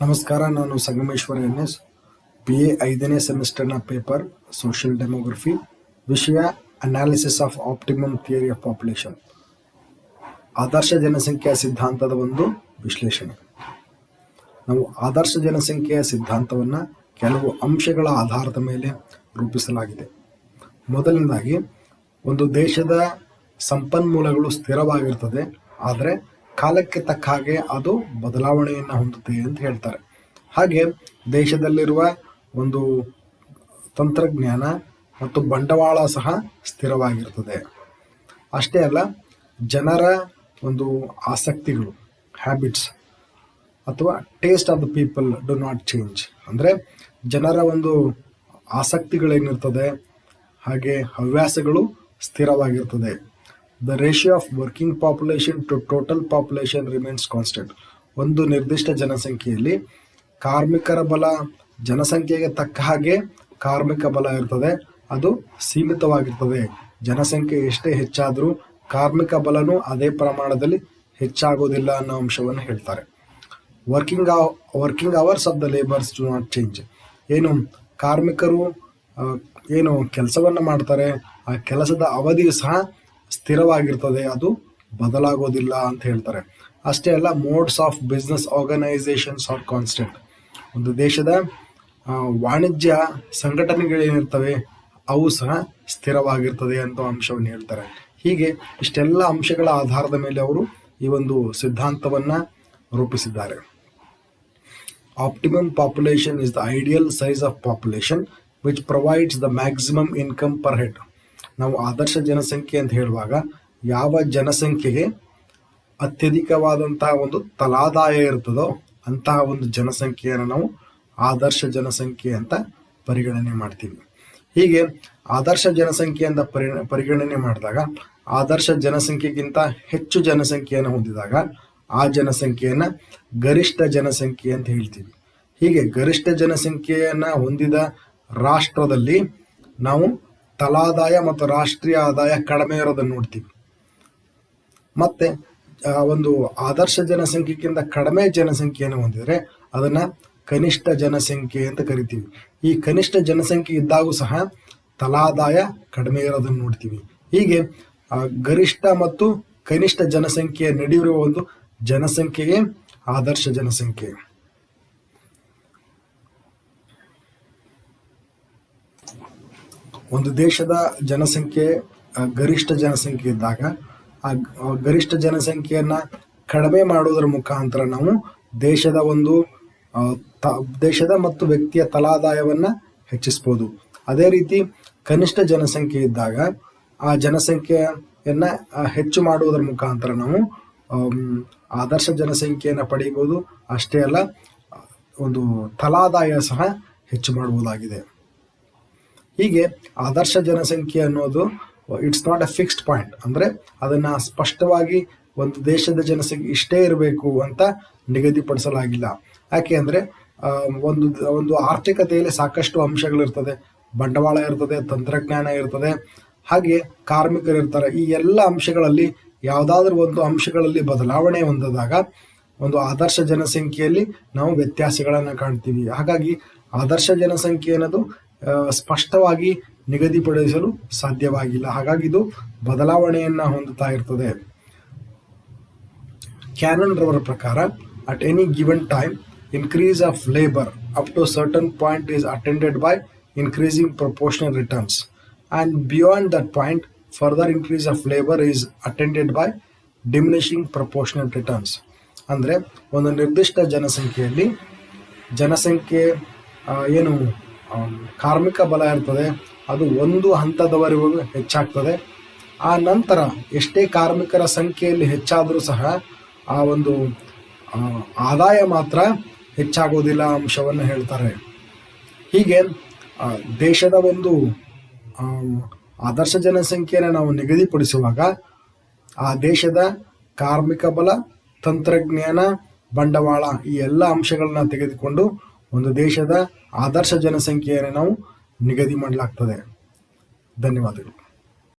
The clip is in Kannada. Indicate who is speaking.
Speaker 1: ನಮಸ್ಕಾರ, ನಾನು ಸಂಗಮೇಶ್ವರ ಎನ್.ಎಸ್. BA 5ನೇ ಸೆಮಿಸ್ಟರ್ನ ಪೇಪರ್ ಸೋಷಿಯಲ್ ಡೆಮೋಗ್ರಫಿ, ವಿಷಯ analysis of optimum theory of population, ಆದರ್ಶ ಜನಸಂಖ್ಯೆಯ ಸಿದ್ಧಾಂತದ ಒಂದು ವಿಶ್ಲೇಷಣೆ. ನಾವು ಆದರ್ಶ ಜನಸಂಖ್ಯೆಯ ಸಿದ್ಧಾಂತವನ್ನು ಕೆಲವು ಅಂಶಗಳ ಆಧಾರದ ಮೇಲೆ ರೂಪಿಸಲಾಗಿದೆ. ಮೊದಲನೇದಾಗಿ, ಒಂದು ದೇಶದ ಸಂಪನ್ಮೂಲಗಳು ಸ್ಥಿರವಾಗಿರ್ತದೆ, ಆದರೆ ಕಾಲಕ್ಕೆ ತಕ್ಕ ಹಾಗೆ ಅದು ಬದಲಾವಣೆಯನ್ನು ಹೊಂದುತ್ತೆ ಅಂತ ಹೇಳ್ತಾರೆ. ಹಾಗೆ ದೇಶದಲ್ಲಿರುವ ಒಂದು ತಂತ್ರಜ್ಞಾನ ಮತ್ತು ಬಂಡವಾಳ ಸಹ ಸ್ಥಿರವಾಗಿರ್ತದೆ. ಅಷ್ಟೇ ಅಲ್ಲ, ಜನರ ಒಂದು ಆಸಕ್ತಿಗಳು, ಹ್ಯಾಬಿಟ್ಸ್ ಅಥವಾ taste of the people do not change. ಅಂದರೆ ಜನರ ಒಂದು ಆಸಕ್ತಿಗಳೇನಿರ್ತದೆ, ಹಾಗೆ ಹವ್ಯಾಸಗಳು ಸ್ಥಿರವಾಗಿರ್ತದೆ. The ratio of working population to total population remains constant. ಒಂದು ನಿರ್ದಿಷ್ಟ ಜನಸಂಖ್ಯೆಯಲ್ಲಿ ಕಾರ್ಮಿಕರ ಬಲ ಜನಸಂಖ್ಯೆಗೆ ತಕ್ಕ ಹಾಗೆ ಕಾರ್ಮಿಕ ಬಲ ಇರ್ತದೆ, ಅದು ಸೀಮಿತವಾಗಿರ್ತದೆ. ಜನಸಂಖ್ಯೆ ಎಷ್ಟೇ ಹೆಚ್ಚಾದರೂ ಕಾರ್ಮಿಕ ಬಲನೂ ಅದೇ ಪ್ರಮಾಣದಲ್ಲಿ ಹೆಚ್ಚಾಗೋದಿಲ್ಲ ಅನ್ನೋ ಅಂಶವನ್ನು ಹೇಳ್ತಾರೆ. Working hours of the labours do not change. ಏನು ಕಾರ್ಮಿಕರು ಏನು ಕೆಲಸವನ್ನು ಮಾಡ್ತಾರೆ, ಆ ಕೆಲಸದ ಅವಧಿಯು ಸಹ ಸ್ಥಿರವಾಗಿರ್ತದೆ, ಅದು ಬದಲಾಗೋದಿಲ್ಲ ಅಂತ ಹೇಳ್ತಾರೆ. ಅಷ್ಟೇ ಅಲ್ಲ, modes of business organisations R constant. ಒಂದು ದೇಶದ ವಾಣಿಜ್ಯ ಸಂಘಟನೆಗಳೇನಿರ್ತವೆ ಅವು ಸಹ ಸ್ಥಿರವಾಗಿರ್ತದೆ ಅಂತ ಅಂಶವನ್ನು ಹೇಳ್ತಾರೆ. ಹೀಗೆ ಇಷ್ಟೆಲ್ಲ ಅಂಶಗಳ ಆಧಾರದ ಮೇಲೆ ಅವರು ಈ ಒಂದು ಸಿದ್ಧಾಂತವನ್ನು ರೂಪಿಸಿದ್ದಾರೆ. Optimum population is the ideal size of population which provides the maximum income per head. ನಾವು ಆದರ್ಶ ಜನಸಂಖ್ಯೆ ಅಂತ ಹೇಳುವಾಗ ಯಾವ ಜನಸಂಖ್ಯೆಗೆ ಅತ್ಯಧಿಕವಾದಂತಹ ಒಂದು ತಲಾದಾಯ ಇರ್ತದೋ ಅಂತಹ ಒಂದು ಜನಸಂಖ್ಯೆಯನ್ನು ನಾವು ಆದರ್ಶ ಜನಸಂಖ್ಯೆ ಅಂತ ಪರಿಗಣನೆ ಮಾಡ್ತೀವಿ. ಹೀಗೆ ಆದರ್ಶ ಜನಸಂಖ್ಯೆ ಅಂತ ಪರಿಗಣನೆ ಮಾಡಿದಾಗ ಆದರ್ಶ ಜನಸಂಖ್ಯೆಗಿಂತ ಹೆಚ್ಚು ಜನಸಂಖ್ಯೆಯನ್ನು ಹೊಂದಿದಾಗ ಆ ಜನಸಂಖ್ಯೆಯನ್ನು ಗರಿಷ್ಠ ಜನಸಂಖ್ಯೆ ಅಂತ ಹೇಳ್ತೀವಿ. ಹೀಗೆ ಗರಿಷ್ಠ ಜನಸಂಖ್ಯೆಯನ್ನು ಹೊಂದಿದ ರಾಷ್ಟ್ರದಲ್ಲಿ ನಾವು ತಲಾದಾಯ ಮತ್ತು ರಾಷ್ಟ್ರೀಯ ಆದಾಯ ಕಡಿಮೆ ಇರೋದನ್ನು ನೋಡ್ತೀವಿ. ಮತ್ತೆ ಒಂದು ಆದರ್ಶ ಜನಸಂಖ್ಯೆಗಿಂತ ಕಡಿಮೆ ಜನಸಂಖ್ಯೆಯನ್ನು ಹೊಂದಿದರೆ ಅದನ್ನು ಕನಿಷ್ಠ ಜನಸಂಖ್ಯೆ ಅಂತ ಕರಿತೀವಿ. ಈ ಕನಿಷ್ಠ ಜನಸಂಖ್ಯೆ ಇದ್ದಾಗೂ ಸಹ ತಲಾದಾಯ ಕಡಿಮೆ ಇರೋದನ್ನು ನೋಡ್ತೀವಿ. ಹೀಗೆ ಗರಿಷ್ಠ ಮತ್ತು ಕನಿಷ್ಠ ಜನಸಂಖ್ಯೆಯ ನಡುವಿರುವ ಒಂದು ಜನಸಂಖ್ಯೆಯೇ ಆದರ್ಶ ಜನಸಂಖ್ಯೆ. ಒಂದು ದೇಶದ ಜನಸಂಖ್ಯೆ ಗರಿಷ್ಠ ಜನಸಂಖ್ಯೆ ಇದ್ದಾಗ ಆ ಗರಿಷ್ಠ ಜನಸಂಖ್ಯೆಯನ್ನು ಕಡಿಮೆ ಮಾಡುವುದರ ಮುಖಾಂತರ ನಾವು ದೇಶದ ಮತ್ತು ವ್ಯಕ್ತಿಯ ತಲಾದಾಯವನ್ನು ಹೆಚ್ಚಿಸ್ಬೋದು. ಅದೇ ರೀತಿ ಕನಿಷ್ಠ ಜನಸಂಖ್ಯೆ ಇದ್ದಾಗ ಆ ಜನಸಂಖ್ಯೆಯನ್ನು ಹೆಚ್ಚು ಮಾಡುವುದರ ಮುಖಾಂತರ ನಾವು ಆದರ್ಶ ಜನಸಂಖ್ಯೆಯನ್ನು ಪಡೆಯಬಹುದು. ಅಷ್ಟೇ ಅಲ್ಲ, ಒಂದು ತಲಾದಾಯ ಸಹ ಹೆಚ್ಚು ಮಾಡಬಹುದಾಗಿದೆ. ಹೀಗೆ ಆದರ್ಶ ಜನಸಂಖ್ಯೆ ಅನ್ನೋದು it's not A fixed point. ಅಂದರೆ ಅದನ್ನು ಸ್ಪಷ್ಟವಾಗಿ ಒಂದು ದೇಶದ ಜನಸಂಖ್ಯೆ ಇಷ್ಟೇ ಇರಬೇಕು ಅಂತ ನಿಗದಿಪಡಿಸಲಾಗಿಲ್ಲ. ಯಾಕೆ ಅಂದರೆ ಒಂದು ಆರ್ಥಿಕತೆಯಲ್ಲಿ ಸಾಕಷ್ಟು ಅಂಶಗಳಿರ್ತದೆ, ಬಂಡವಾಳ ಇರ್ತದೆ, ತಂತ್ರಜ್ಞಾನ ಇರ್ತದೆ, ಹಾಗೆ ಕಾರ್ಮಿಕರಿರ್ತಾರೆ. ಈ ಎಲ್ಲ ಅಂಶಗಳಲ್ಲಿ ಯಾವುದಾದ್ರೂ ಒಂದು ಅಂಶಗಳಲ್ಲಿ ಬದಲಾವಣೆ ಹೊಂದಿದಾಗ ಒಂದು ಆದರ್ಶ ಜನಸಂಖ್ಯೆಯಲ್ಲಿ ನಾವು ವ್ಯತ್ಯಾಸಗಳನ್ನು ಕಾಣ್ತೀವಿ. ಹಾಗಾಗಿ ಆದರ್ಶ ಜನಸಂಖ್ಯೆ ಅನ್ನೋದು ಸ್ಪಷ್ಟವಾಗಿ ನಿಗದಿಪಡಿಸಲು ಸಾಧ್ಯವಾಗಿಲ್ಲ. ಹಾಗಾಗಿ ಇದು ಬದಲಾವಣೆಯನ್ನು ಹೊಂದುತ್ತಾ ಇರ್ತದೆ. ಕ್ಯಾನನ್ ರವರ ಪ್ರಕಾರ, at any given time increase of labour up to certain point is attended by increasing proportional returns and beyond that point further increase of labour is attended by diminishing proportional returns. ಅಂದರೆ ಒಂದು ನಿರ್ದಿಷ್ಟ ಜನಸಂಖ್ಯೆಯಲ್ಲಿ ಜನಸಂಖ್ಯೆ ಏನು ಕಾರ್ಮಿಕ ಬಲ ಇರ್ತದೆ ಅದು ಒಂದು ಹಂತದವರೆಗೂ ಹೆಚ್ಚಾಗ್ತದೆ. ಆ ನಂತರ ಎಷ್ಟೇ ಕಾರ್ಮಿಕರ ಸಂಖ್ಯೆಯಲ್ಲಿ ಹೆಚ್ಚಾದರೂ ಸಹ ಆ ಒಂದು ಆದಾಯ ಮಾತ್ರ ಹೆಚ್ಚಾಗೋದಿಲ್ಲ ಅಂಶವನ್ನು ಹೇಳ್ತಾರೆ. ಹೀಗೆ ದೇಶದ ಒಂದು ಆದರ್ಶ ಜನಸಂಖ್ಯೆಯನ್ನು ನಾವು ನಿಗದಿಪಡಿಸುವಾಗ ಆ ದೇಶದ ಕಾರ್ಮಿಕ ಬಲ, ತಂತ್ರಜ್ಞಾನ, ಬಂಡವಾಳ ಈ ಎಲ್ಲ ಅಂಶಗಳನ್ನ ತೆಗೆದುಕೊಂಡು ಒಂದು ದೇಶದ ಆದರ್ಶ ಜನಸಂಖ್ಯೆಯನ್ನು ನಾವು ನಿಗದಿ ಮಾಡಲಾಗ್ತದೆ. ಧನ್ಯವಾದಗಳು.